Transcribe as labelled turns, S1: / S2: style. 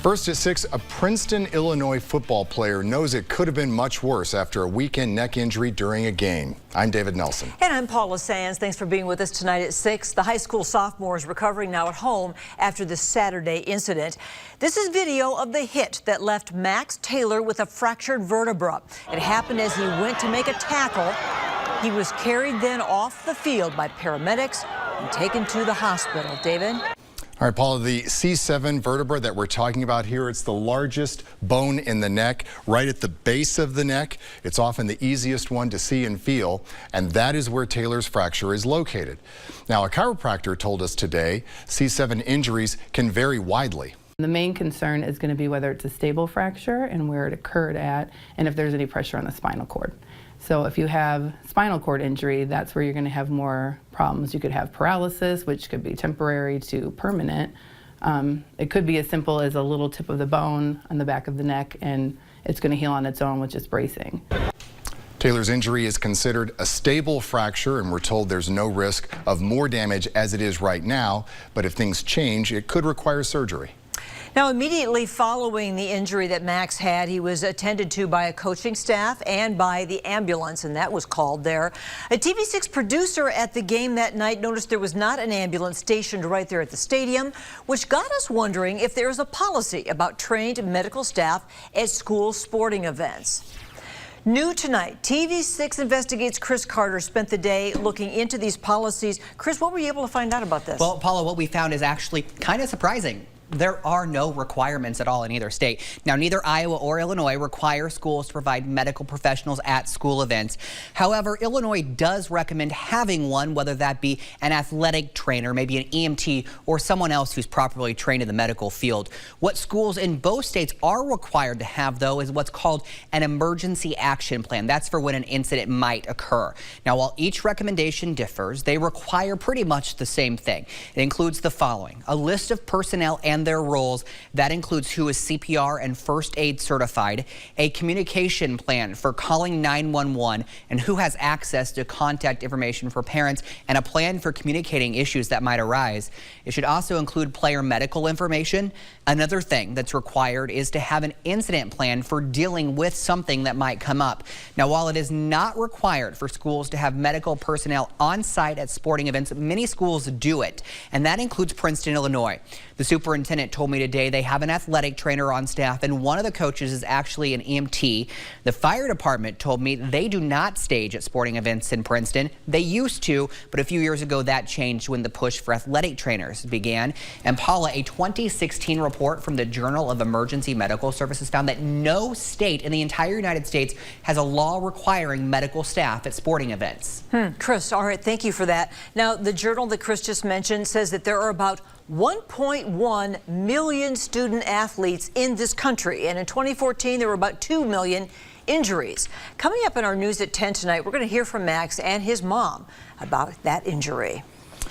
S1: First at 6, a Princeton, Illinois football player knows it could have been much worse after a weekend neck injury during a game. I'm David Nelson.
S2: And I'm Paula Sands. Thanks for being with us tonight at 6. The high school sophomore is recovering now at home after the Saturday incident. This is video of the hit that left Max Taylor with a fractured vertebra. It happened as he went to make a tackle. He was carried then off the field by paramedics and taken to the hospital. David?
S1: All right, Paula, the C7 vertebra that we're talking about here, it's the largest bone in the neck, right at the base of the neck. It's often the easiest one to see and feel, and that is where Taylor's fracture is located. Now, a chiropractor told us today C7 injuries can vary widely.
S3: The main concern is going to be whether it's a stable fracture and where it occurred at, and if there's any pressure on the spinal cord. So if you have spinal cord injury, that's where you're going to have more problems. You could have paralysis, which could be temporary to permanent. It could be as simple as a little tip of the bone on the back of the neck, and it's going to heal on its own with just bracing.
S1: Taylor's injury is considered a stable fracture, and we're told there's no risk of more damage as it is right now. But if things change, it could require surgery.
S2: Now, immediately following the injury that Max had, he was attended to by a coaching staff and by the ambulance, and that was called there. A TV6 producer at the game that night noticed there was not an ambulance stationed right there at the stadium, which got us wondering if there is a policy about trained medical staff at school sporting events. New tonight, TV6 Investigates Chris Carter spent the day looking into these policies. Chris, what were you able to find out about this?
S4: Well, Paula, what we found is actually kind of surprising. There are no requirements at all in either state. Now, neither Iowa or Illinois require schools to provide medical professionals at school events. However, Illinois does recommend having one, whether that be an athletic trainer, maybe an EMT, or someone else who's properly trained in the medical field. What schools in both states are required to have, though, is what's called an emergency action plan. That's for when an incident might occur. Now, while each recommendation differs, they require pretty much the same thing. It includes the following: a list of personnel and their roles. That includes who is CPR and first aid certified, a communication plan for calling 911, and who has access to contact information for parents, and a plan for communicating issues that might arise. It should also include player medical information. Another thing that's required is to have an incident plan for dealing with something that might come up. Now, while it is not required for schools to have medical personnel on site at sporting events, many schools do it, and that includes Princeton, Illinois. The superintendent told me today they have an athletic trainer on staff, and one of the coaches is actually an EMT. The fire department told me they do not stage at sporting events in Princeton. They used to, but a few years ago that changed when the push for athletic trainers began. And Paula, a 2016 report from the Journal of Emergency Medical Services found that no state in the entire United States has a law requiring medical staff at sporting events.
S2: Chris, all right, thank you for that. Now, the journal that Chris just mentioned says that there are about 1.1 million student athletes in this country, and in 2014 there were about 2 million injuries. Coming up in our news at 10 tonight, we're going to hear from Max and his mom about that injury.